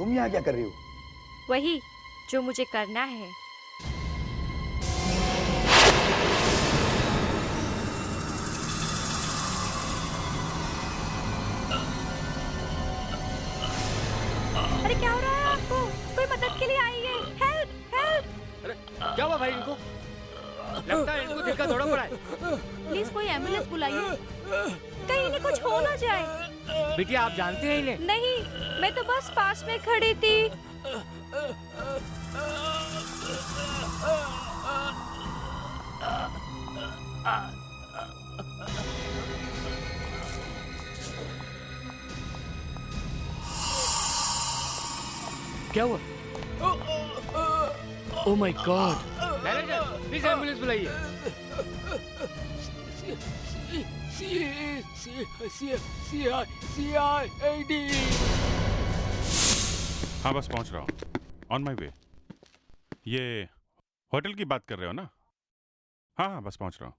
तुम यहाँ क्या कर रही हो? वही जो मुझे करना है। अरे क्या हो रहा है आपको? कोई मदद के लिए आई है। Help help. अरे क्या हुआ भाई इनको? लगता है इनको दिल का दौरा पड़ा है। प्लीज कोई एम्बुलेंस बुलाइए, कहीं इन्हें कुछ हो ना जाए। बिटिया आप जानते हैं इन्हें? नहीं, मैं तो बस पास में खड़ी थी। क्या हुआ? Oh my God! Manager please ambulance बुलाइए। हाँ बस पहुंच रहा हूँ, ऑन माई वे। ये होटल की बात कर रहे हो ना? हाँ हाँ बस पहुंच रहा हूँ।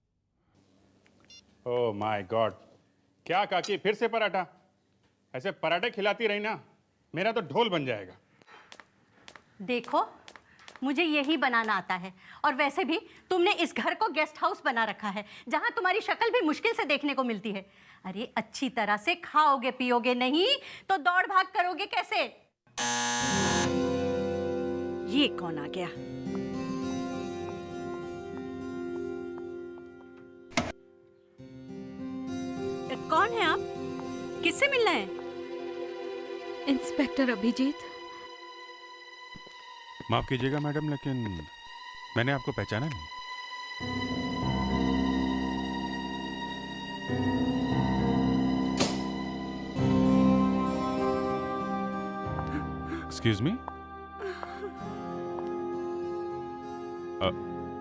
ओह माय गॉड, क्या काकी फिर से पराठा? ऐसे पराठे खिलाती रही ना, मेरा तो ढोल बन जाएगा। देखो, मुझे यही बनाना आता है, और वैसे भी तुमने इस घर को गेस्ट हाउस बना रखा है जहां तुम्हारी शक्ल भी मुश्किल से देखने को मिलती है। अरे अच्छी तरह से खाओगे पियोगे नहीं तो दौड़ भाग करोगे कैसे? ये कौन आ गया? कौन है आप? किससे मिलना है? इंस्पेक्टर अभिजीत। माफ कीजिएगा मैडम, लेकिन मैंने आपको पहचाना नहीं। एक्सक्यूज मी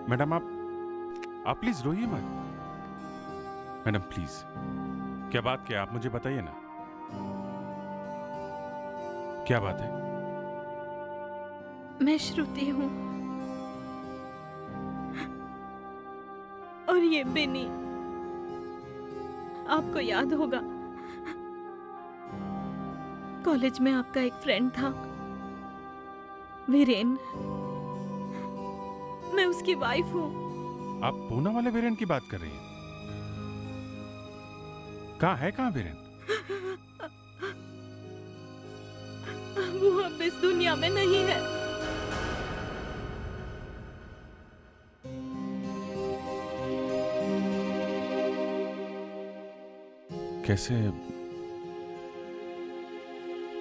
मैडम, आप प्लीज रोइए मत। मैडम प्लीज, क्या बात क्या, आप मुझे बताइए ना, क्या बात है? मैं श्रुति हूँ और ये बिनी, आपको याद होगा कॉलेज में आपका एक फ्रेंड था वीरेन, मैं उसकी वाइफ हूँ। आप पूना वाले वीरेन की बात कर रही हैं? कहाँ है, कहाँ वीरेन? वो अब इस दुनिया में नहीं है।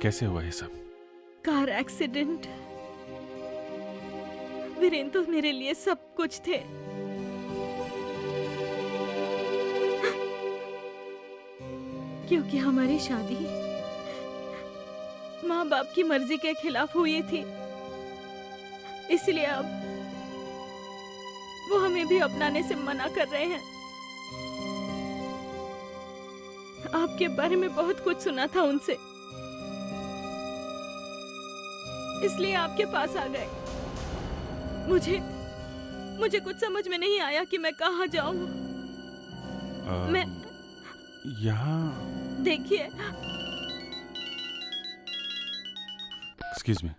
कैसे हुआ ये सब? Car accident. वीरेन तो मेरे लिए सब कुछ थे। क्योंकि हमारी शादी माँ बाप की मर्जी के खिलाफ हुई थी, इसलिए अब वो हमें भी अपनाने से मना कर रहे हैं। आपके बारे में बहुत कुछ सुना था उनसे, इसलिए आपके पास आ गए। मुझे कुछ समझ में नहीं आया कि मैं कहाँ जाऊं। मैं यहाँ देखिए। Excuse me.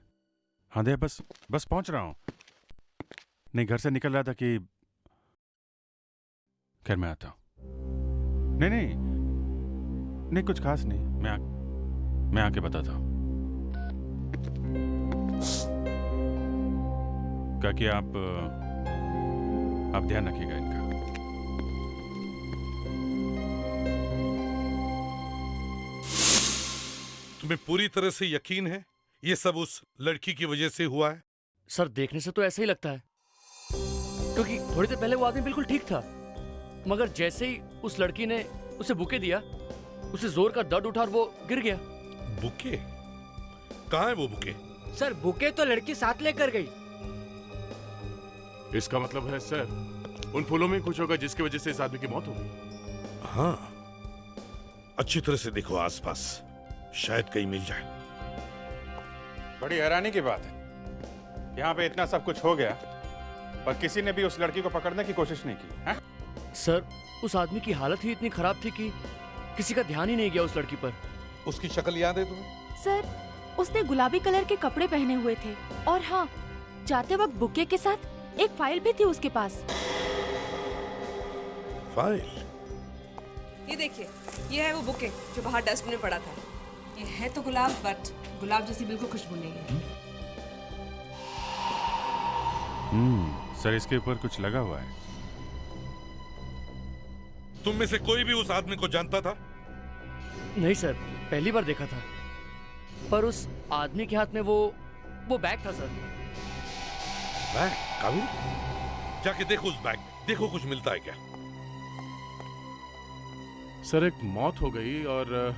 हाँ दे, बस पहुंच रहा हूँ। नहीं, घर से निकल रहा था कि खैर मैं आता हूँ। नहीं कुछ खास नहीं, मैं आके बताता हूँ। क्या कि आप ध्यान रखिएगा इनका। तुम्हें पूरी तरह से यकीन है ये सब उस लड़की की वजह से हुआ है? सर देखने से तो ऐसा ही लगता है, क्योंकि थोड़ी देर पहले वो आदमी बिल्कुल ठीक था, मगर जैसे ही उस लड़की ने उसे बुके दिया, उसे जोर का दर्द उठा और वो गिर गया। बुके? कहाँ है वो बुके? सर बुके तो लड़की साथ लेकर गई। इसका मतलब है सर उन फूलों में कुछ होगा जिसकी वजह से इस आदमी की मौत हो गई। हाँ, अच्छी तरह से देखो आसपास, शायद कहीं मिल जाए। बड़ी हैरानी की बात है, यहाँ पे इतना सब कुछ हो गया पर किसी ने भी उस लड़की को पकड़ने की कोशिश नहीं की है? सर उस आदमी की हालत ही इतनी खराब थी कि किसी का ध्यान ही नहीं गया उस लड़की पर। उसकी शक्ल याद है तुम्हें? सर उसने गुलाबी कलर के कपड़े पहने हुए थे और हाँ, जाते वक्त बुके के साथ एक फाइल भी थी उसके पास। फाइल? ये देखिए, ये है वो बुके जो बाहर डस्टबिन में पड़ा था। ये है तो गुलाब, बट गुलाब जैसी बिल्कुल खुशबू नहीं है। सर इसके ऊपर कुछ लगा हुआ है। तुम में से कोई भी उस आदमी को जानता था? नहीं सर, पहली बार देखा था। पर उस आदमी के हाथ में वो बैग था सर। बैग? काबिल? जाके देखो उस बैग में, देखो कुछ मिलता है क्या। सर एक मौत हो गई और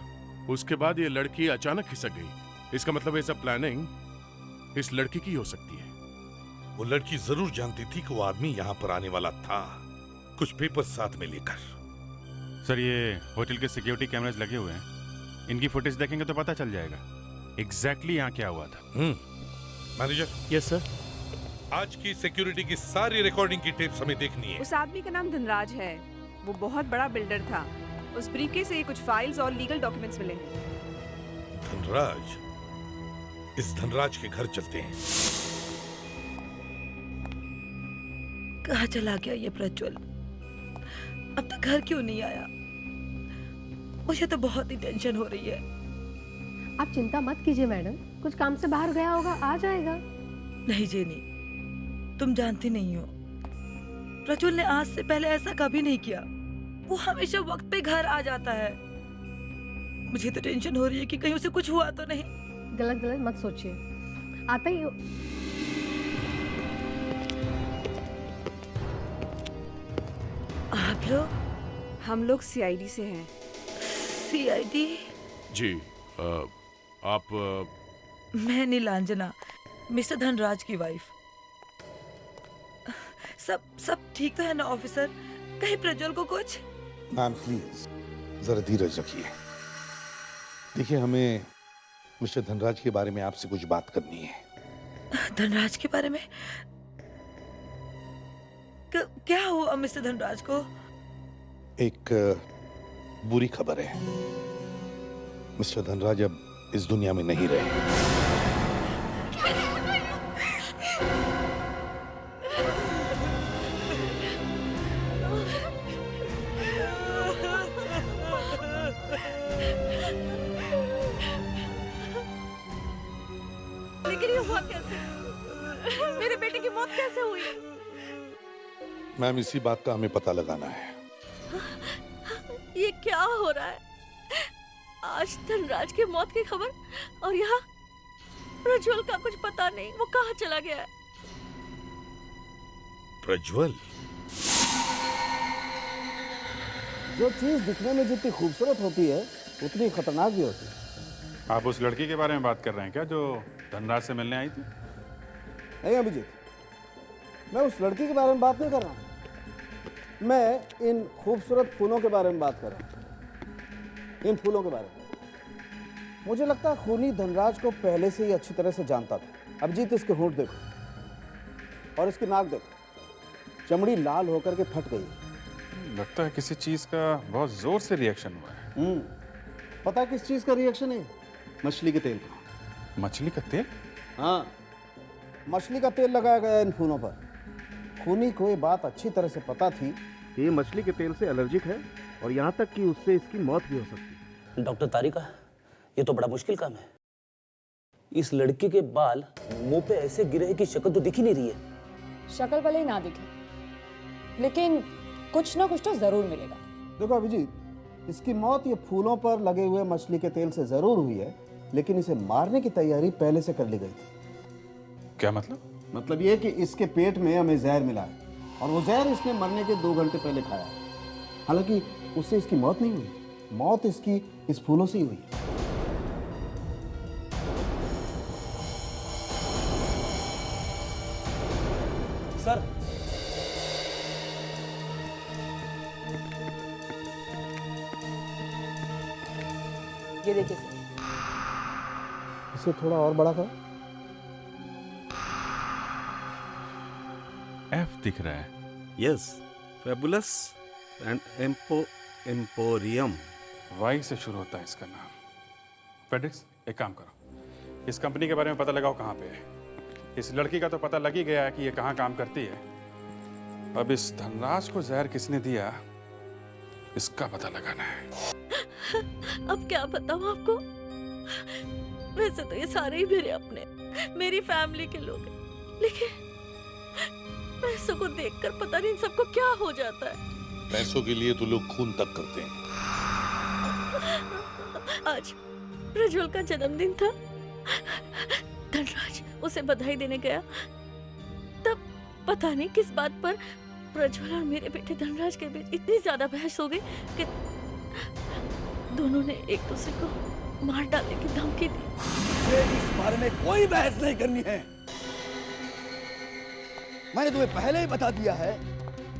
उसके बाद ये लड़की अचानक खिसक गई। इसका मतलब ये सब प्लानिंग इस लड़की की हो सकती है। वो लड़की जरूर जानती थी कि वो आदमी यहाँ पर आने वाला था, कुछ पेपर साथ में लेकर। सर ये होटल के सिक्योरिटी कैमरास लगे हुए हैं, इनकी फुटेज देखेंगे तो पता चल जाएगा एग्जैक्टली यहाँ क्या हुआ था। मैनेजर। Yes sir. आज की सिक्योरिटी की सारी रिकॉर्डिंग की टेप्स हमें देखनी है। उस आदमी का नाम धनराज है। वो बहुत बड़ा बिल्डर था। उस ब्रीफकेस से कुछ फाइल्स और लीगल डॉक्यूमेंट्स मिले हैं। धनराज? इस धनराज के घर चलते हैं। कहाँ चला गया ये प्रज्वल? अब तक घर क्यों नहीं आया? मुझे तो बहुत ही टेंशन हो रही है। आप चिंता मत कीजिए मैडम, कुछ काम से बाहर गया होगा, आ जाएगा। नहीं जेनी, तुम जानती नहीं हो, प्रज्वल ने आज से पहले ऐसा कभी नहीं किया। वो हमेशा वक्त पे घर आ जाता है। मुझे तो टेंशन हो रही है कि कहीं उसे कुछ हुआ तो नहीं। गलत गलत मत सोचिए, आता ही आप लोग? हम लोग सीआईडी से हैं। सीआईडी? जी आप मैं नीलांजना, मिस्टर धनराज की वाइफ। सब ठीक तो है ना ऑफिसर? कहीं प्रज्वल को कुछ? मैम प्लीज जरा धीरज रखिए। देखिए, हमें मिस्टर धनराज के बारे में आपसे कुछ बात करनी है। धनराज के बारे में? क्या हुआ मिस्टर धनराज को? एक बुरी खबर है, मिस्टर धनराज अब इस दुनिया में नहीं रहे। लेकिन ये हुआ कैसे? मेरे बेटे की मौत कैसे हुई? मैम, इसी बात का हमें पता लगाना है। ये क्या हो रहा है? आज धनराज की मौत की खबर और यहाँ प्रज्वल का कुछ पता नहीं, वो कहाँ चला गया है? प्रज्वल? जो चीज दिखने में जितनी खूबसूरत होती है उतनी खतरनाक भी होती है। आप उस लड़की के बारे में बात कर रहे हैं क्या जो धनराज से मिलने आई थी? नहीं अभिजीत, मैं उस लड़की के बारे में बात नहीं कर रहा हूँ। मैं इन खूबसूरत फूलों के बारे में बात कर रहा हूँ। इन फूलों के बारे में मुझे लगता है खूनी धनराज को पहले से ही अच्छी तरह से जानता था। अभिजीत, इसके होंठ देखो और इसकी नाक देखो, चमड़ी लाल होकर के फट गई। लगता है किसी चीज का बहुत जोर से रिएक्शन हुआ है। पता है किस चीज का रिएक्शन है? मछली के तेल का। मछली का तेल? हाँ, मछली का तेल लगाया गया इन फूलों पर। खूनी को ये बात अच्छी तरह से पता थी कि ये मछली के तेल से एलर्जिक है और यहाँ तक कि उससे इसकी मौत भी हो सकती है। डॉक्टर तारिका, ये तो बड़ा मुश्किल काम है। इस लड़की के बाल मुंह पे ऐसे गिरे हैं कि शक्ल तो दिख ही नहीं रही है। शक्ल भले ही ना दिखे, लेकिन कुछ ना कुछ तो जरूर मिलेगा। देखो अभिजीत, इसकी मौत ये फूलों पर लगे हुए मछली के तेल से जरूर हुई है, लेकिन इसे मारने की तैयारी पहले से कर ली गई थी। क्या मतलब? मतलब ये कि इसके पेट में हमें जहर मिला है और वो जहर इसने मरने के 2 घंटे पहले खाया है। हालांकि उससे इसकी मौत नहीं हुई, मौत इसकी इस फूलों से ही हुई। सर, ये देखिए सर। इसे थोड़ा और बड़ा करो। एफ दिख रहा है। Yes, fabulous and emporium. Y से शुरू होता है इसका नाम। फेडेक्स, एक काम करो, इस कंपनी के बारे में पता लगाओ कहाँ पे है। इस लड़की का तो पता लग ही गया है कि ये कहाँ काम करती है। अब इस धनराज को जहर किसने दिया, इसका पता लगाना है। अब क्या बताऊं आपको? वैसे तो ये सारे ही मेरे अपने, मेरी फैमिली के लोग हैं, लेकिन पैसों को देखकर पता नहीं इन सबको क्या हो जाता है। पैसों के लिए तो लोग खून तक करते हैं। आज प्रज्वल का जन्मदिन था। धनराज उसे बधाई देने गया, तब पता नहीं किस बात पर प्रज्वल और मेरे बेटे धनराज के बीच इतनी ज्यादा बहस हो गई कि दोनों ने एक दूसरे को मार डालने की धमकी दी। इस बारे में कोई बहस नहीं करनी है। मैंने तुम्हें पहले ही बता दिया है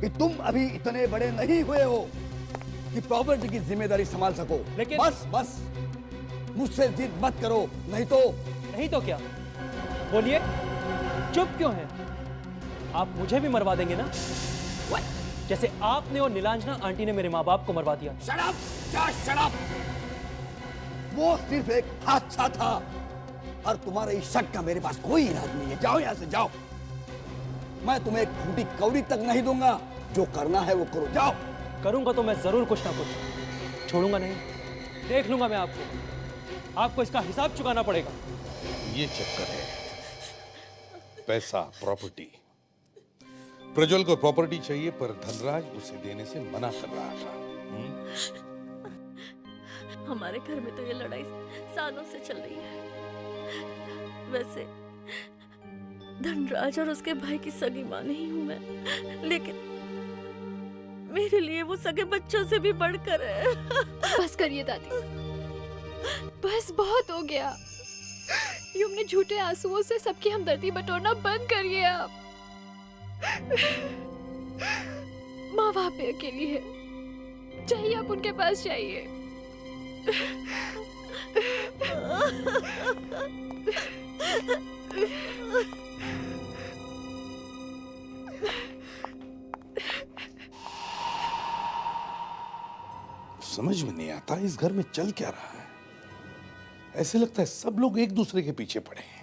कि तुम अभी इतने बड़े नहीं हुए हो कि प्रॉपर्टी की जिम्मेदारी संभाल सको। लेकिन बस मुझसे जिद मत करो, नहीं तो क्या? बोलिए, चुप क्यों हैं? आप मुझे भी मरवा देंगे ना, जैसे आपने और नीलांजना आंटी ने मेरे माँ बाप को मरवा दिया। Shut up! वो सिर्फ एक हादसा था और तुम्हारे इस शक का मेरे पास कोई इलाज नहीं है। जाओ यहाँ से, जाओ। मैं तुम्हें एक फूटी कौड़ी तक नहीं दूंगा। जो करना है वो करो, जाओ। करूंगा तो मैं जरूर कुछ ना कुछ, छोड़ूंगा नहीं। देख लूंगा मैं आपको इसका हिसाब चुकाना पड़ेगा। ये चक्कर है, पैसा, प्रॉपर्टी। प्रज्वल को प्रॉपर्टी चाहिए पर धनराज उसे देने से मना कर रहा था। हमारे घर में तो ये लड़ाई सालों से चल रही है। वैसे धनराज और उसके भाई की सगी मां नहीं हूं मैं, लेकिन मेरे लिए वो सगे बच्चों से भी बढ़कर है। बस करिए दादी, बस बहुत हो गया। यूं अपने झूठे आंसुओं से सबकी हमदर्दी बटोरना बंद करिए आप। माँ वहां पे अकेली है, चाहिए आप उनके पास जाइए। समझ में नहीं आता इस घर में चल क्या रहा है। ऐसे लगता है सब लोग एक दूसरे के पीछे पड़े हैं।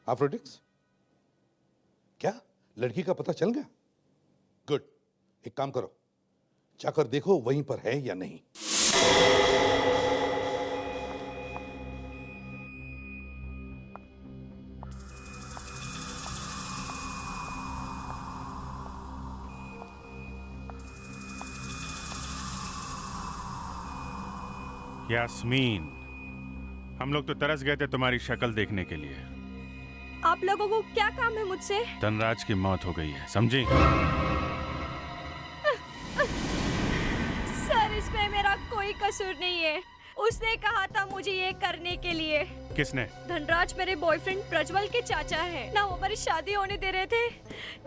अफ्रोडिक्स, क्या लड़की का पता चल गया? गुड, एक काम करो, जाकर देखो वहीं पर है या नहीं। यास्मीन, हम लोग तो तरस गए थे तुम्हारी शक्ल देखने के लिए। आप लोगों को क्या काम है मुझसे? धनराज की मौत हो गई है, समझी? सर, इसमें मेरा कोई कसूर नहीं है। उसने कहा था मुझे ये करने के लिए। किसने? धनराज मेरे बॉयफ्रेंड प्रज्वल के चाचा हैं। ना वो हमारी शादी होने दे रहे थे,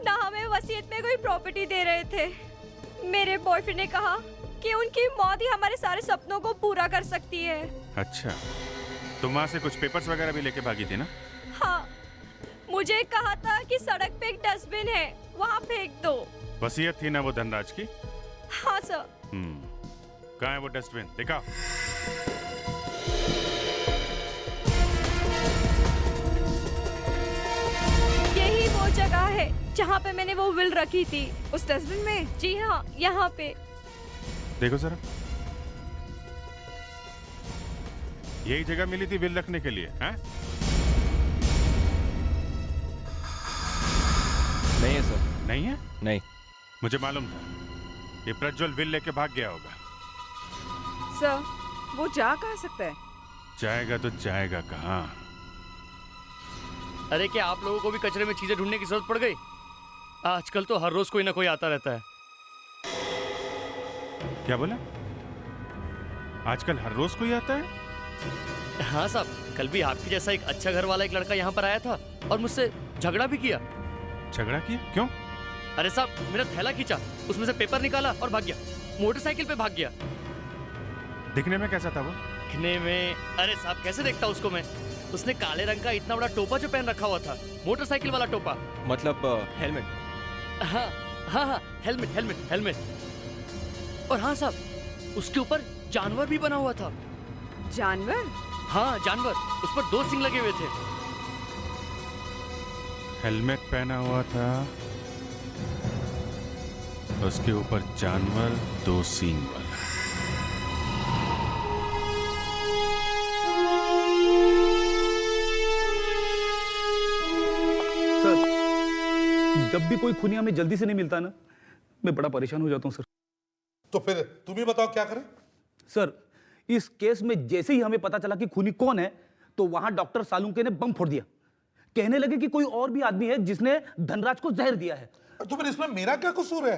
ना हमें वसीयत में कोई प्रॉपर्टी दे रहे थे। मेरे बॉयफ्रेंड ने कहा कि उनकी मौत ही हमारे सारे सपनों को पूरा कर सकती है। अच्छा, तुम वहां से कुछ पेपर्स वगैरह भी लेके भागी थी ना? हाँ, मुझे कहा था कि सड़क पे एक डस्टबिन है, वहाँ फेंक दो। वसीयत थी ना वो धनराज की? हाँ सर। कहाँ है वो डस्टबिन? दिखाओ। यही वो जगह है जहाँ पे मैंने वो विल रखी थी। उस डस्टबिन में? जी हाँ, यहाँ पे। देखो जरा, यही जगह मिली थी विल रखने के लिए, हैं? नहीं है सर। नहीं है? नहीं। मुझे मालूम था ये प्रज्वल विल लेके भाग गया होगा। सर, वो जा कहाँ सकता है? जाएगा तो जाएगा कहाँ? अरे क्या आप लोगों को भी कचरे में चीजें ढूंढने की जरूरत पड़ गई? आजकल तो हर रोज कोई ना कोई आता रहता है। क्या बोला? आजकल हर रोज कोई आता है? हाँ साहब, कल भी आपके जैसा एक अच्छा घर वाला एक लड़का यहाँ पर आया था और मुझसे झगड़ा भी किया। झगड़ा किया? क्यों? अरे साहब, मेरा थैला खींचा, उसमें से पेपर निकाला और भाग गया। मोटरसाइकिल पे भाग गया। दिखने में कैसा था वो? दिखने में, अरे साहब कैसे देखता उसको मैं? उसने काले रंग का इतना बड़ा टोपा जो पहन रखा हुआ था, मोटरसाइकिल वाला टोपा। मतलब हेलमेट? हाँ हाँ हाँ, हेलमेट हेलमेट हेलमेट। और हाँ साहब, उसके ऊपर जानवर भी बना हुआ था। जानवर? हाँ जानवर, उस पर 2 सींग लगे हुए थे। हेलमेट पहना हुआ था, उसके ऊपर जानवर 2 सींग वाला। सर, जब भी कोई खूनी हमें जल्दी से नहीं मिलता ना, मैं बड़ा परेशान हो जाता हूँ सर। तो फिर तुम ही बताओ क्या करें? सर, इस केस में जैसे ही हमें पता चला कि खूनी कौन है, तो वहां डॉक्टर सालुंके ने बम फोड़ दिया। कहने लगे कि कोई और भी आदमी है जिसने धनराज को जहर दिया है। तो फिर इसमें मेरा क्या कसूर है?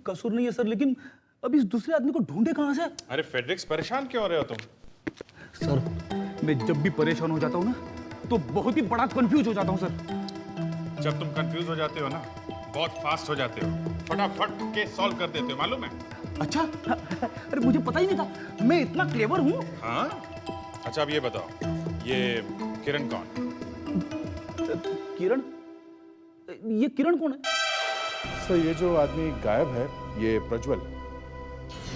कसूर नहीं है सर, लेकिन अब इस दूसरे आदमी को ढूंढे कहां से? अरे फेडरिक्स, परेशान क्यों हो रहे हो तुम? सर, मैं जब भी परेशान हो जाता हूँ ना, तो बहुत ही बड़ा कंफ्यूज हो जाता हूँ सर। जब तुम कंफ्यूज हो जाते हो ना, बहुत फास्ट हो जाते हो, फटाफट केस सॉल्व कर देते हो, मालूम है? अच्छा, अरे मुझे पता ही नहीं था, मैं इतना क्लेवर हूँ। हाँ? अच्छा अब ये बताओ, ये किरण कौन? किरण? ये किरण कौन है? सर, ये जो आदमी गायब है, ये प्रज्वल,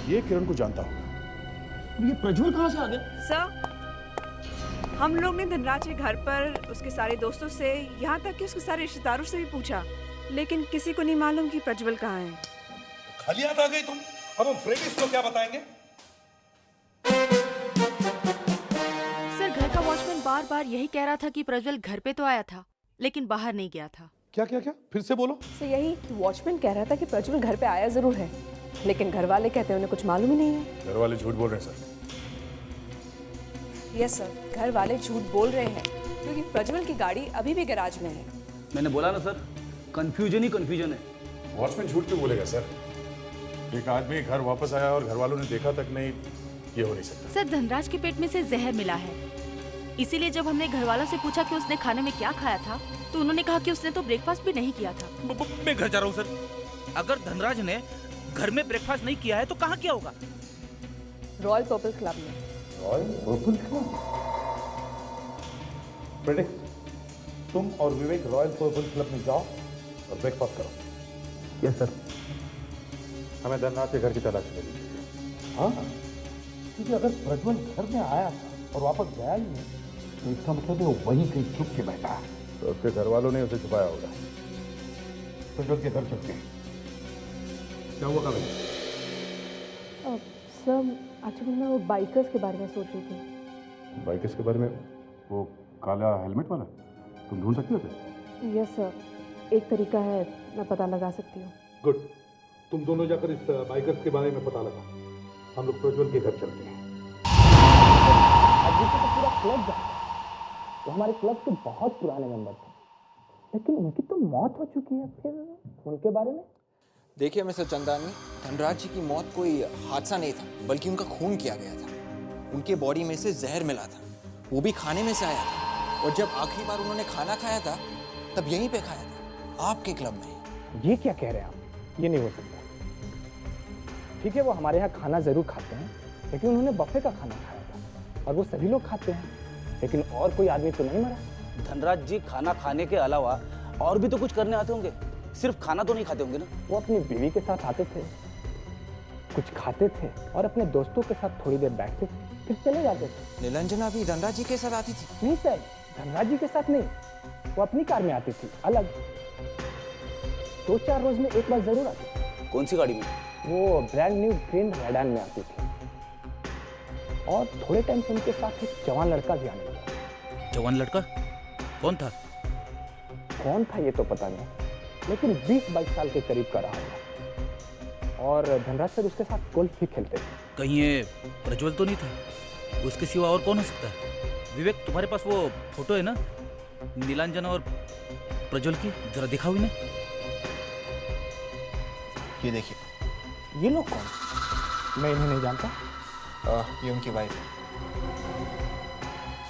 ये किरण को जानता होगा। ये प्रज्वल कहाँ से आ गया? सर, हम लोग ने धनराज के घर पर उसके सारे दोस्तों से, यहाँ तक कि उसके सारे रिश्तेदारों से भी पूछा, लेकिन किसी को नहीं मालूम कि प्रज्वल कहाँ है। खाली हाथ आ गई तुम। अब हम फ्रेडिक्स को क्या बताएंगे? सर, घर का वॉचमैन बार बार यही कह रहा था कि प्रज्वल घर पे तो आया था, लेकिन बाहर नहीं गया था। क्या क्या क्या? फिर से बोलो। सर, यही वॉचमैन कह रहा था कि प्रज्वल घर पे आया जरूर है, लेकिन घर वाले कहते हैं उन्हें कुछ मालूम ही नहीं है। घर वाले झूठ बोल रहे हैं सर। यस सर, घर वाले झूठ बोल रहे हैं क्योंकि प्रज्वल की गाड़ी अभी भी गैराज में है। मैंने बोला ना सर, कंफ्यूजन ही कंफ्यूजन है। वॉचमैन झूठ क्यों बोलेगा सर? एक आदमी घर वापस आया और घर वालों ने देखा तक नहीं, ये हो नहीं सकता। सर, धनराज के पेट में से जहर मिला है, इसीलिए जब हमने घर वालों से पूछा कि उसने खाने में क्या खाया था, तो उन्होंने कहा कि उसने तो ब्रेकफास्ट भी नहीं किया था। मैं घर जा रहा हूँ सर। अगर धनराज ने घर में ब्रेकफास्ट नहीं किया है तो कहाँ किया होगा? रॉयल पर्पल क्लब में। Royal purple club? प्रेडिक्स, तुम और विवेक रॉयल पर्पल क्लब में जाओ और ब्रेकफास्ट करो। Yes sir. हमें धनराज के घर की तलाश में दीजिए। हाँ, क्योंकि अगर प्रज्वल घर में आया था और वापस गया ही नहीं, तो इसका मतलब वो वहीं कहीं छुप के बैठा है। तो उसके घर वालों ने उसे छुपाया होगा। प्रज्वल के घर चलते हैं। क्या हुआ कभी? सर, एक्चुअली मैं वो बाइकर्स के बारे में सोच रही थी। बाइकर्स के बारे में? वो काला हेलमेट वाला? तुम ढूंढ सकती हो उसे? यस सर, एक तरीका है, मैं पता लगा सकती हूँ। गुड, तुम दोनों जाकर इस बाइकर्स के बारे में पता लगा। हम लोग प्रज्वल के घर चलते हैं। अभी तो पूरा क्लब था, वो हमारे क्लब के बहुत पुराने मेंबर थे, लेकिन उनकी तो मौत हो चुकी है। फिर उनके बारे में? देखिए मिस्टर चंदानी, धनराज जी की मौत कोई हादसा नहीं था, बल्कि उनका खून किया गया था। उनके बॉडी में से जहर मिला था, वो भी खाने में से आया था, और जब आखिरी बार उन्होंने खाना खाया था तब यहीं पे खाया था, आपके क्लब में। ये क्या कह रहे हैं आप? ये नहीं हो सकता। ठीक है, वो हमारे यहाँ खाना जरूर खाते हैं, लेकिन उन्होंने बफे का खाना खाया था, और वो सभी लोग खाते हैं, लेकिन और कोई आदमी तो नहीं मरा। धनराज जी खाना खाने के अलावा और भी तो कुछ करने आते होंगे, सिर्फ खाना तो नहीं खाते होंगे ना? वो अपनी बीवी के साथ आते थे, कुछ खाते थे, और अपने दोस्तों के साथ थोड़ी देर बैठते थे, फिर चले जाते थे। नीलांजना भी धनराज जी के साथ आती थी? नहीं सर, धनराज जी के साथ नहीं, वो अपनी कार में आती थी, अलग। 2-4 रोज में एक बार जरूर आती थी। कौन सी गाड़ी में? वो ब्रांड न्यू ग्रीन रेडान में आती थी, और थोड़े टाइम से उनके साथ एक जवान लड़का भी आने लगा। जवान लड़का? कौन था? कौन था ये तो पता नहीं, लेकिन 20-22 साल के करीब का रहा होगा, और धनराज सर उसके साथ गोल्फ भी खेलते थे। कहीं ये प्रज्वल तो नहीं था? उसके सिवा और कौन हो सकता है? विवेक, तुम्हारे पास वो फोटो है ना नीलांजना और प्रज्वल की? जरा दिखाओ इन्हें। ये देखिए। ये लोग कौन? मैं इन्हें नहीं जानता। ये उनकी वाइफ है।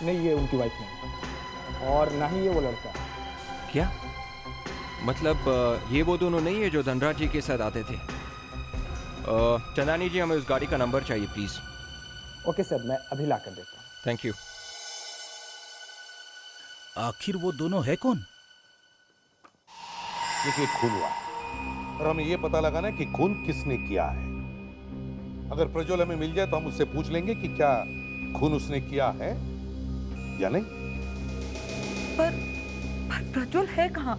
नहीं, ये उनकी वाइफ नहीं, और ना ही ये वो लड़का। क्या मतलब? ये वो दोनों नहीं है जो धनराज जी के साथ आते थे? चंदानी जी, हमें उस गाड़ी का नंबर चाहिए प्लीज। ओके सर, मैं अभी ला कर देता हूँ। Thank you. आखिर वो दोनों है कौन? देखिए, खून हुआ और हमें ये पता लगाना है कि खून किसने किया है। अगर प्रज्वल हमें मिल जाए तो हम उससे पूछ लेंगे कि क्या खून उसने किया है या नहीं? पर प्रज्वल है कहाँ?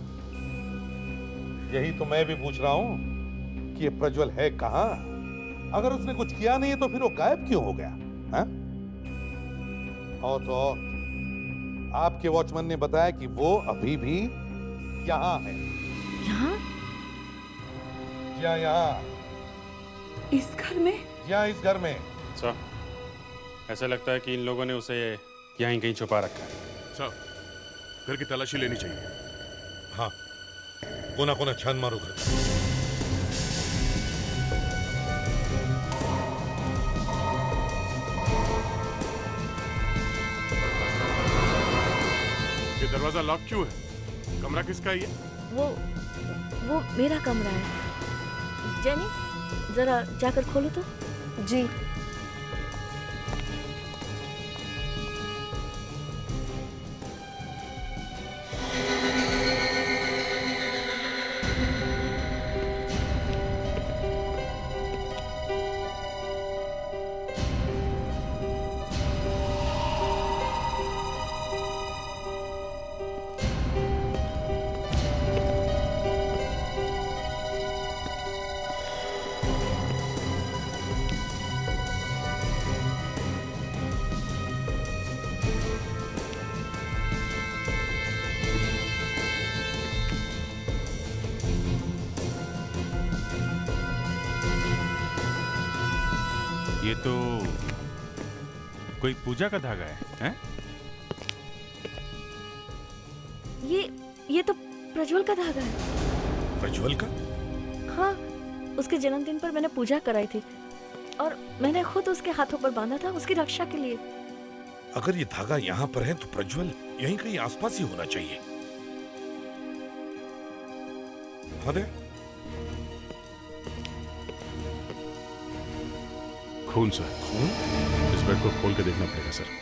यही तो मैं भी पूछ रहा हूं कि ये प्रज्वल है कहां? अगर उसने कुछ किया नहीं है तो फिर वो गायब क्यों हो गया? हाँ? और तो और आपके वॉचमैन ने बताया कि वो अभी भी यहां है। यहाँ? यहाँ इस घर में? यहाँ इस घर में। सर, ऐसा लगता है कि इन लोगों ने उसे यहाँ ही कहीं छुपा रखा है। सर, घर की तलाशी लेनी चाहिए। हाँ, कोना कोना छान मारो घर। ये दरवाजा लॉक क्यों है? कमरा किसका है ये? वो मेरा कमरा है। जेनी, जरा जाकर खोलो तो। जी। ये तो कोई पूजा का धागा है, हैं? ये तो प्रज्वल का धागा है। प्रज्वल का? हाँ, उसके जन्मदिन पर मैंने पूजा कराई थी और मैंने खुद उसके हाथों पर बांधा था उसकी रक्षा के लिए। अगर ये धागा यहाँ पर है तो प्रज्वल यहीं कहीं आसपास ही होना चाहिए। हाँ दे। खून सर। खून? इस बेड को खोल के देखना पड़ेगा सर।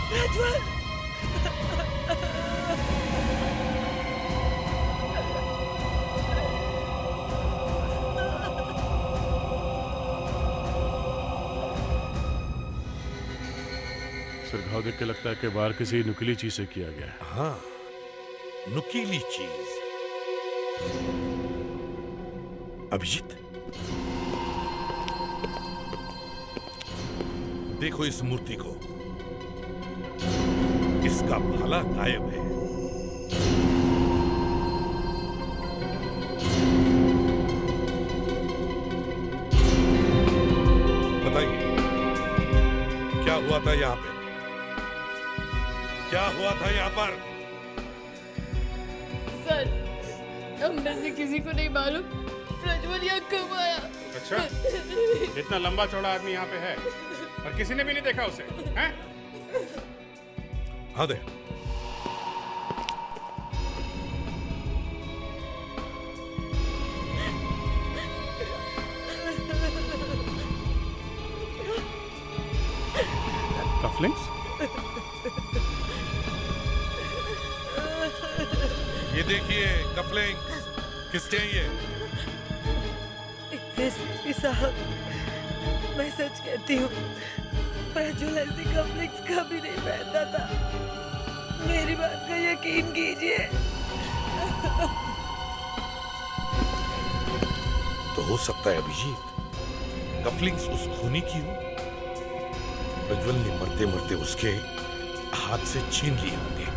प्रज्वल! सर, घाव देख के लगता है कि बाहर किसी नुकीली चीज से किया गया है। हाँ, नुकीली चीज। अभिजीत, देखो इस मूर्ति को, इसका भाला गायब है। बताइए, क्या हुआ था यहाँ पे? क्या हुआ था यहाँ पर? सर, हम में से किसी को नहीं मालूम प्रज्वल यहाँ कब आया। अच्छा, इतना लंबा चौड़ा आदमी यहाँ पे है और किसी ने भी नहीं देखा उसे, हैं? हाँ दे। कफलिंग्स? ये देखिए कफलिंग्स। किसके हैं ये? साहब, मैं सच कहती हूँ, प्रज्वल ऐसी कफ्लिंग्स कभी नहीं पहनता था। मेरी बात का यकीन कीजिए। तो हो सकता है अभिजीत, कफलिंग्स उस खूनी की हो। प्रज्वल ने मरते मरते उसके हाथ से छीन लिए होंगे।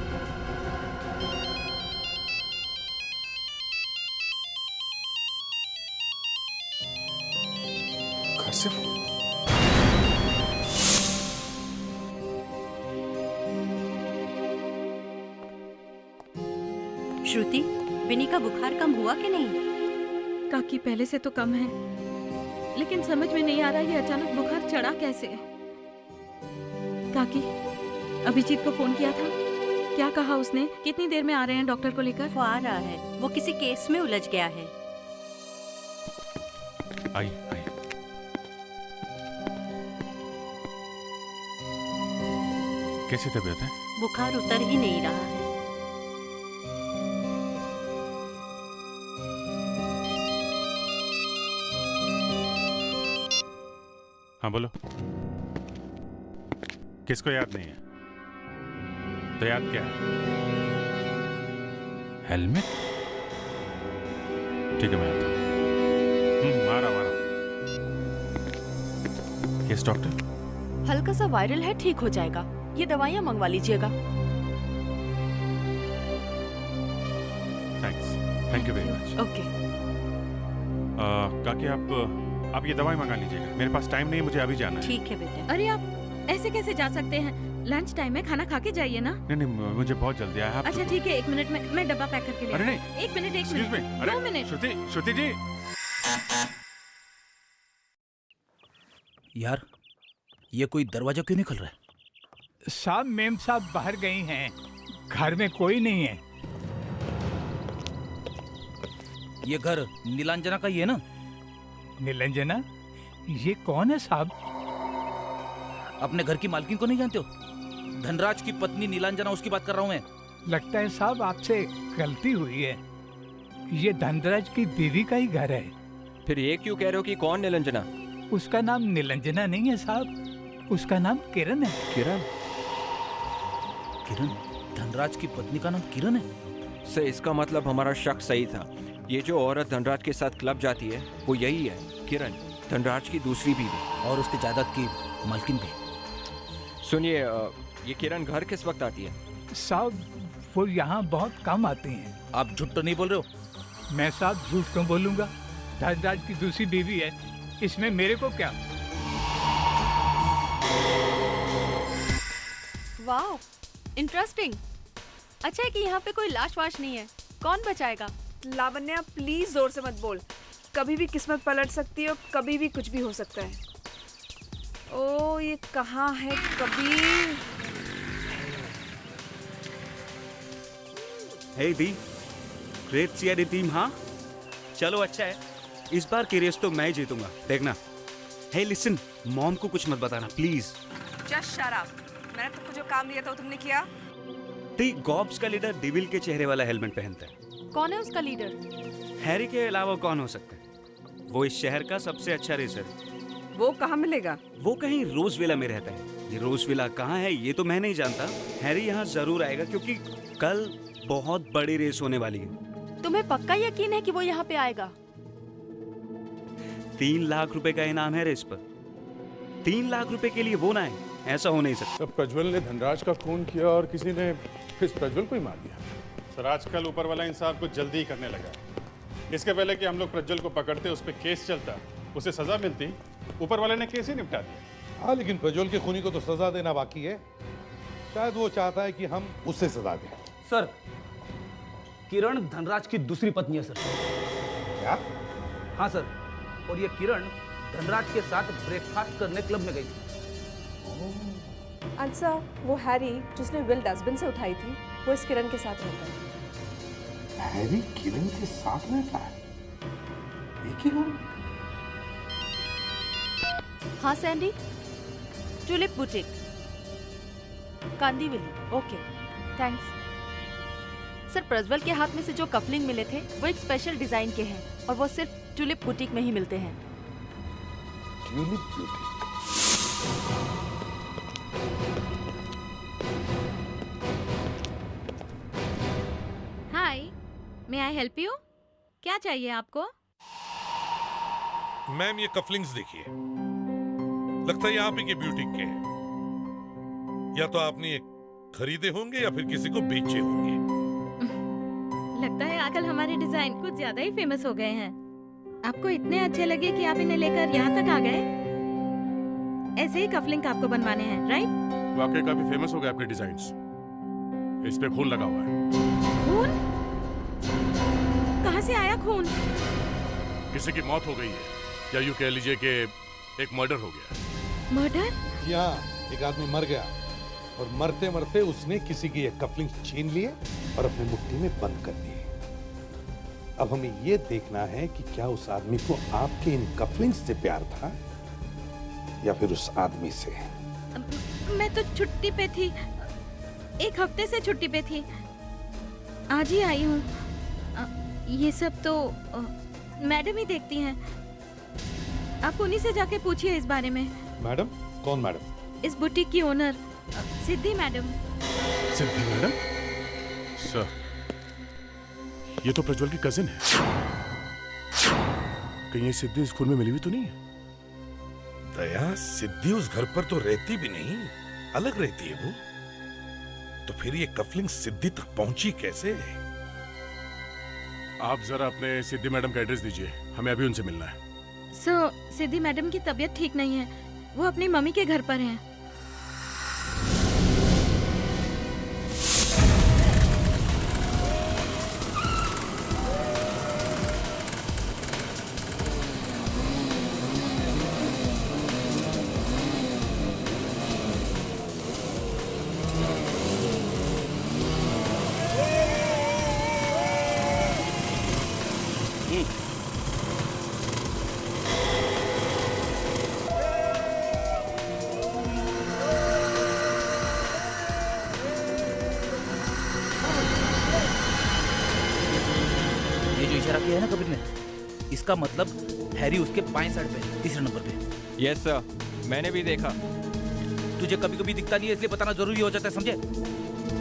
घर से श्रुति, विनी का बुखार कम हुआ कि नहीं? काकी पहले से तो कम है, लेकिन समझ में नहीं आ रहा ये अचानक बुखार चढ़ा कैसे। काकी, अभिजीत को फोन किया था? क्या कहा उसने? कितनी देर में आ रहे हैं डॉक्टर को लेकर? वो आ रहा है, वो किसी केस में उलझ गया है। आइए, आइए। कैसी तबीयत है? बुखार उतर ही नहीं रहा है। किसको याद नहीं है? तो याद क्या है? हेलमेट? ठीक है, मैं आता हूँ। मारा। Yes doctor. हल्का सा वायरल है, ठीक हो जाएगा। ये दवाइयाँ मंगवा लीजिएगा। Thanks, thank you very much. Okay. काकी आप ये दवाई मंगा लीजिएगा। मेरे पास टाइम नहीं है, मुझे अभी जाना है। ठीक है बेटे। अरे आप ऐसे कैसे जा सकते हैं? लंच टाइम है, खाना खा के जाइए ना। नहीं, मुझे बहुत जल्दी है। अच्छा ठीक है, 1 मिनट में मैं डब्बा पैक करके ले। अरे नहीं, एक मिनट Excuse me, अरे 2 मिनट। श्रुति जी। यार, ये कोई दरवाजा क्यों नहीं खुल रहा है? साहब, मेम साहब बाहर गई हैं, घर में कोई नहीं है। ये घर नीलांजना का ही है ना? नीलांजना? ये कौन है साहब? अपने घर की मालकिन को नहीं जानते हो? धनराज की पत्नी नीलांजना, उसकी बात कर रहा हूँ मैं। लगता है साहब आपसे गलती हुई है। ये धनराज की बीवी का ही घर है। फिर ये क्यों कह रहे हो कि कौन निलंजना? उसका नाम निलंजना नहीं है साहब, उसका नाम किरण है। किरण? किरण? धनराज की पत्नी का नाम किरण है? से इसका मतलब हमारा शक सही था। ये जो औरत धनराज के साथ क्लब जाती है वो यही है, किरण, धनराज की दूसरी बीवी और उसके जायदाद की मालकिन भी। सुनिए, ये किरण घर किस वक्त आती है? साहब वो यहाँ बहुत कम आती हैं। आप झूठ तो नहीं बोल रहे हो? मैं साहब झूठ क्यों बोलूँगा? धनराज की दूसरी बीवी है, इसमें मेरे को क्या? वाह, इंटरेस्टिंग। अच्छा है कि यहाँ पे कोई लाश वाश नहीं है। कौन बचाएगा? लावण्या प्लीज जोर से मत बोल। कभी भी किस्मत पलट सकती है और कभी भी कुछ भी हो सकता है। ओ, ये कहाँ है कबीर? हे दी, ग्रेट सीआईडी टीम। हाँ चलो, अच्छा है, इस बार की रेस तो मैं ही जीतूंगा, देखना। हे लिसन, मॉम को कुछ मत बताना प्लीज। Just shut up. मैंने तुमको जो काम दिया था वो तुमने किया? दी गॉब्स का लीडर डेविल के चेहरे वाला हेलमेट पहनता है। कौन है उसका लीडर? हैरी के अलावा कौन हो सकता है? वो इस शहर का सबसे अच्छा रेसर है। वो कहाँ मिलेगा? वो कहीं रोजविला में रहता है। ये रोजविला कहाँ है ये तो मैं नहीं जानता। हैरी यहाँ जरूर आएगा क्योंकि कल बहुत बड़ी रेस होने वाली है। तुम्हें पक्का यकीन है कि वो यहाँ पे आएगा? 3 लाख रुपए का इनाम है रेस पर। 3 लाख रुपए के लिए वो ना है, ऐसा हो नहीं सकता। प्रज्वल ने धनराज का खून किया और किसी ने इस प्रज्वल को ही मार दिया। सर, आजकल ऊपर वाला इंसाफ कुछ जल्दी ही करने लगा। इसके पहले कि हम लोग प्रज्वल को पकड़ते, उस पर केस चलता, उसे सजा मिलती, ऊपर वाले ने केस ही निपटा दिया। हाँ, लेकिन प्रज्वल के खूनी को तो सजा देना बाकी है। शायद वो चाहता है कि हम उससे सजा दें। सर, किरण धनराज की दूसरी पत्नी है सर। क्या? हाँ सर, और ये किरण धनराज के साथ ब्रेकफास्ट करने क्लब में गई थी। अच्छा, वो हैरी जिसने विल डस्टबिन से उठाई थी, वो इस किरण के साथ रहता है। हैरी किरण के साथ रहता है? एक ही घर में? हाँ Sandy, tulip boutique, Kandivali. Okay, thanks. Sir, Prajwal के हाथ में से जो कपलिंग मिले थे वो एक स्पेशल डिजाइन के हैं और वो सिर्फ ट्यूलिप बुटीक में ही मिलते हैं। Tulip boutique? Hi, may I help you? क्या चाहिए आपको? मैम, ये कफलिंग्स देखिए, लगता है ये आप ही के ब्यूटीक के हैं। या तो आपने ये खरीदे होंगे या फिर किसी को बेचे होंगे। लगता है आजकल हमारे डिजाइन कुछ ज्यादा ही फेमस हो गए हैं। आपको इतने अच्छे लगे कि आप इन्हें लेकर यहाँ तक आ गए। ऐसे ही कफलिंग आपको बनवाने हैं, राइट? वाकई काफी फेमस हो गए आपके डिजाइन्स। इस पे खून लगा हुआ है। खून? कहाँ से आया खून? किसी की मौत हो गई है, या यूं कह लीजिए कि एक मर्डर हो गया। मर्डर? जी हाँ, एक आदमी मर गया और मरते मरते उसने किसी की ये कफलिंग छीन लिए और अपनी मुट्ठी में बंद कर दिए। अब हमें ये देखना है कि क्या उस आदमी को आपके इन कफलिंग्स से प्यार था या फिर उस आदमी से। मैं तो छुट्टी पे थी, 1 हफ्ते से छुट्टी पे थी, आज ही आई हूँ। ये सब तो मैडम ही देखती हैं। आप उन्हीं से जाके पूछिए इस बारे में। मैडम? कौन मैडम? इस बुटीक की ओनर सिद्धि मैडम। सिद्धि मैडम सर, ये तो प्रज्वल की कजिन है। कहीं ये सिद्धि स्कूल में मिली हुई तो नहीं है? दया, सिद्धि उस घर पर तो रहती भी नहीं, अलग रहती है वो। तो फिर ये कफलिंग सिद्धि तक पहुंची कैसे? आप जरा अपने सिद्धि मैडम का एड्रेस दीजिए, हमें अभी उनसे मिलना है। सिद्धि मैडम की तबीयत ठीक नहीं है, वो अपनी मम्मी के घर पर हैं। इशारा किया है ना कबीर ने, इसका मतलब हैरी उसके बाएं साइड पे, तीसरे नंबर पे। यस सर, मैंने भी देखा। तुझे कभी कभी दिखता नहीं है, इसलिए बताना जरूरी हो जाता है, समझे?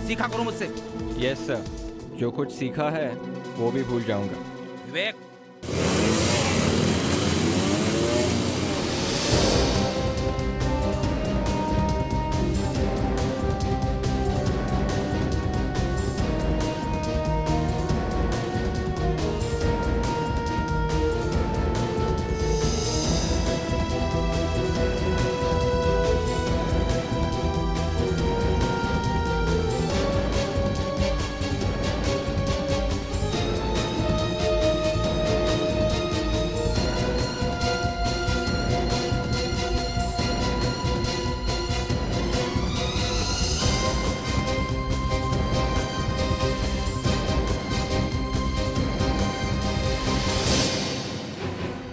सीखा करो मुझसे। यस सर, जो कुछ सीखा है वो भी भूल जाऊंगा। विवेक,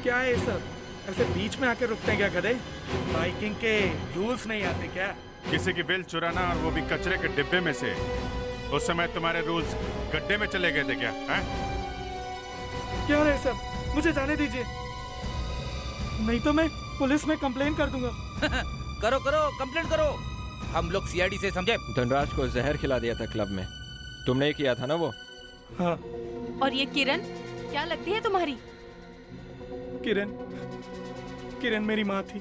क्या है सब? ऐसे बीच में आके रुकते हैं क्या गधे? बाइकिंग के रूल्स नहीं आते क्या? किसी की बिल चुराना और वो भी कचरे के डिब्बे में से। उस समय तुम्हारे रूल्स गड्ढे में चले गए थे क्या? हैं? क्या है सब? मुझे जाने दीजिए, नहीं तो मैं पुलिस में कंप्लेन कर दूंगा। करो करो, कंप्लेंट करो। हम लोग सीआईडी से, समझे? धनराज को जहर खिला दिया था क्लब में, तुमने ही किया था ना वो? हाँ। और ये किरण क्या लगती है तुम्हारी? किरण मेरी माँ थी।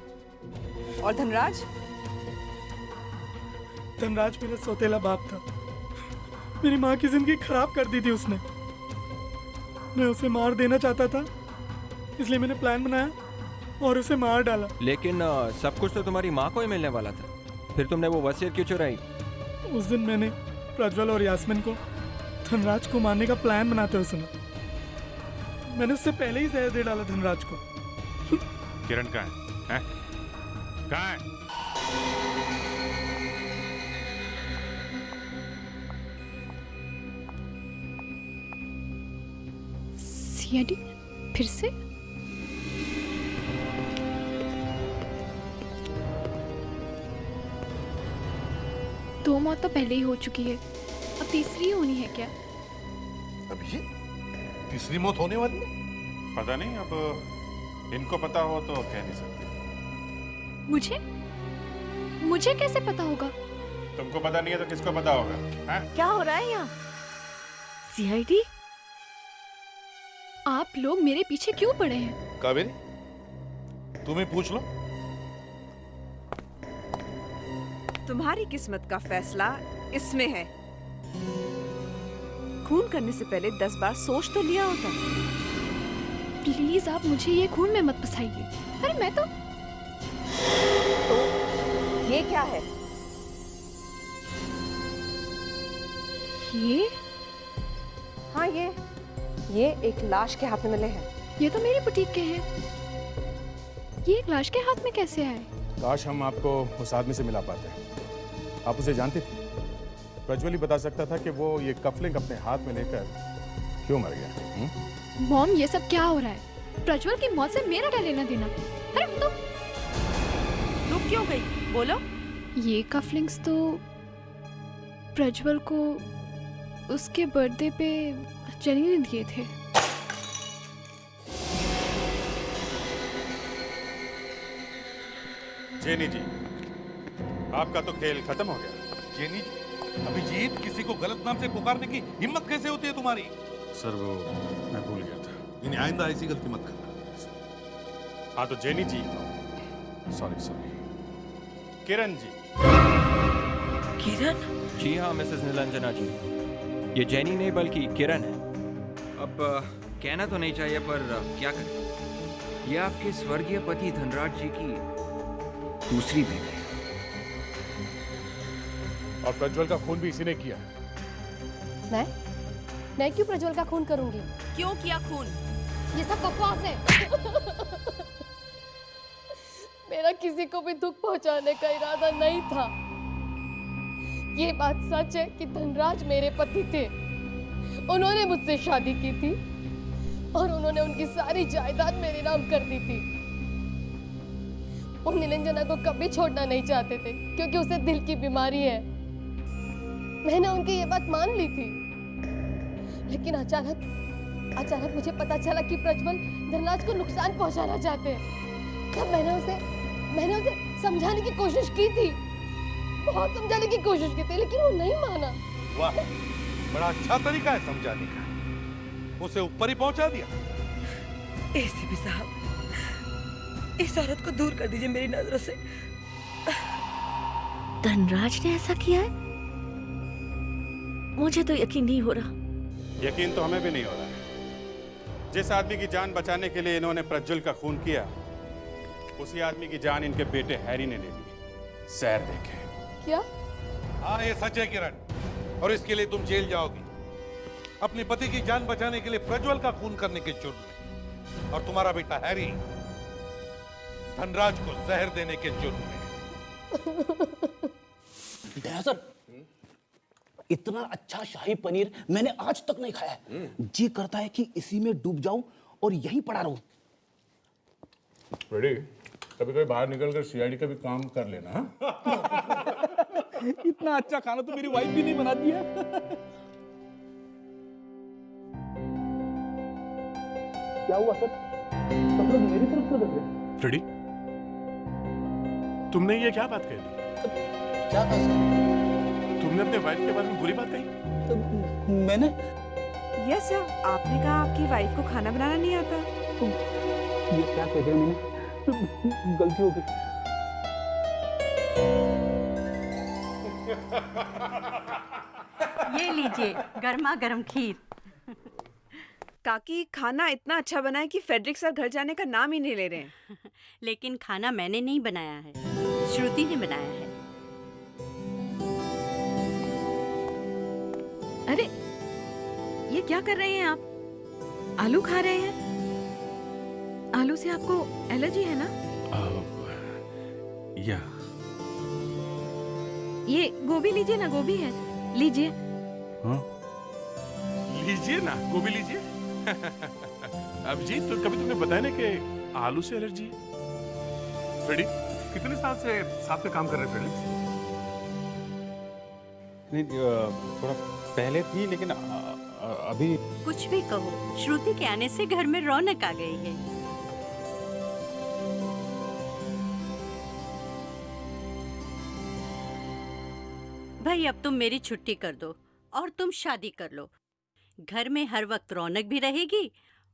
और धनराज? धनराज मेरा सौतेला बाप था। मेरी माँ की जिंदगी खराब कर दी थी उसने। मैं उसे मार देना चाहता था, इसलिए मैंने प्लान बनाया और उसे मार डाला। लेकिन सब कुछ तो तुम्हारी माँ को ही मिलने वाला था, फिर तुमने वो वसीयत क्यों चुराई? उस दिन मैंने प्रज्वल और यास्मिन को धनराज को मारने का प्लान बनाते हुए सुना। मैंने उससे पहले ही जहर दे डाला धनराज को। किरण कहाँ है? कहाँ है? सीआईडी फिर से? दो मौत तो पहले ही हो चुकी है, अब तीसरी होनी है क्या? अब ये तीसरी मौत होने वाली है? पता नहीं, अब इनको पता हो तो कह नहीं सकते। मुझे कैसे पता होगा? तुमको पता नहीं है तो किसको पता होगा? हैं? क्या हो रहा है यहाँ? सीआईडी? आप लोग मेरे पीछे क्यों पड़े हैं? कावेरी, तुम ही पूछ लो। तुम्हारी किस्मत का फैसला इसमें है। खून करने से पहले 10 बार सोच तो लिया होता। प्लीज आप मुझे ये खून में मत फंसाइए। अरे मैं तो ये क्या है? ये? हाँ, ये एक लाश के हाथ में मिले हैं। ये तो मेरी बुटीक के हैं। ये एक लाश के हाथ में कैसे आए? काश हम आपको उस आदमी से मिला पाते। आप उसे जानते थे? प्रज्वल ही बता सकता था कि वो ये कफलिंग अपने हाथ में लेकर क्यों मर गया। मॉम, ये सब क्या हो रहा है? प्रज्वल की मौत से मेरा क्या लेना देना? अरे तुम रुक क्यों गई? बोलो। ये कफलिंग्स तो प्रज्वल को उसके बर्थडे पे जेनी ने दिए थे। जेनी जी, आपका तो खेल खत्म हो गया। जेनी अभिजीत, किसी को गलत नाम से पुकारने की हिम्मत कैसे होती है तुम्हारी? सर वो मैं भूल गया था। इन्हें आइंदा ऐसी गलती मत करना। हाँ तो जेनी जी, सॉरी किरण जी। किरण? जी हाँ मिसेस नीलांजना जी, ये जेनी नहीं बल्कि किरण है। अब कहना तो नहीं चाहिए पर क्या करें, ये आपके स्वर्गीय पति धनराज जी की दूसरी बेटी है। और प्रज्वल का खून भी इसी ने किया। मैं क्यों प्रज्वल का खून करूंगी? क्यों किया खून? ये सब बकवास है। मेरा किसी को भी दुख पहुंचाने का इरादा नहीं था। ये बात सच है कि धनराज मेरे पति थे। उन्होंने मुझसे शादी की थी और उन्होंने उनकी सारी जायदाद मेरे नाम कर दी थी। वो नीलांजना को कभी छोड़ना नहीं चाहते थे क्योंकि उसे दिल की बीमारी है। मैंने उनकी ये बात मान ली थी, लेकिन अचानक मुझे पता चला कि प्रज्वल धनराज को नुकसान पहुंचाना चाहते हैं। तब मैंने उसे समझाने की कोशिश की थी, बहुत समझाने की कोशिश की थी, लेकिन वो नहीं माना। वाह, बड़ा अच्छा तरीका है समझाने का। उसे ऊपर ही पहुंचा दिया। एसीपी साहब, इस औरत को दूर कर दीजिए मेरी नजरों से। धनराज ने ऐसा किया है? मुझे तो यकीन नहीं हो रहा। यकीन तो हमें भी नहीं हो रहा है। जिस आदमी की जान बचाने के लिए इन्होंने प्रज्वल का खून किया, उसी आदमी की जान इनके बेटे हैरी ने ले ली, जहर देके। क्या? हाँ ये सच है किरण, और इसके लिए तुम जेल जाओगी, अपने पति की जान बचाने के लिए प्रज्वल का खून करने के जुर्म में, और तुम्हारा बेटा हैरी धनराज को जहर देने के जुर्म में। दया सर, इतना अच्छा शाही पनीर मैंने आज तक नहीं खाया है। जी करता है कि इसी में डूब जाऊं और यहीं पड़ा रहूं। रेडी, कभी कभी बाहर निकलकर सीआईडी का भी काम कर लेना। इतना अच्छा खाना तो मेरी वाइफ भी नहीं बनाती है। क्या हुआ सर? सब लोग मेरी तरफ से देख रहे। फ्रेडी, तुमने ये क्या बात कही? क्या कहा सर? तुमने अपने वाइफ के बारे में बुरी बात कही? तो मैंने? यस सर, आपने कहा आपकी वाइफ को खाना बनाना नहीं आता। ये क्या कह दिया मैंने? गलती हो गई। ये लीजिए गर्मा गर्म खीर। काकी, खाना इतना अच्छा बना है कि फेडरिक सर घर जाने का नाम ही नहीं ले रहे हैं। लेकिन खाना मैंने नहीं बनाया है, श्रुति ने बनाया है। अरे ये क्या कर रहे हैं आप? आलू खा रहे हैं? आलू से आपको एलर्जी है ना? या ये गोभी लीजिए ना, गोभी है, लीजिए। हाँ? लीजिए ना, गोभी लीजिए। अभिजीत, तो कभी तुमने बताया ना कि आलू से एलर्जी है? फ्रेडी, कितने साल से साथ में काम कर रहे हैं फ्रेडी? नहीं, थोड़ा पहले थी, लेकिन अभी। कुछ भी कहो, श्रुति के आने से घर में रौनक आ गई है। भाई अब तुम मेरी छुट्टी कर दो और तुम शादी कर लो। घर में हर वक्त रौनक भी रहेगी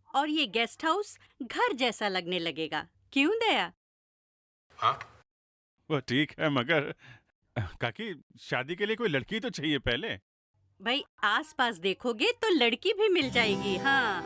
और ये गेस्ट हाउस घर जैसा लगने लगेगा। क्यों दया? हाँ वो ठीक है, मगर काकी शादी के लिए कोई लड़की तो चाहिए पहले। भाई आसपास देखोगे तो लड़की भी मिल जाएगी। हाँ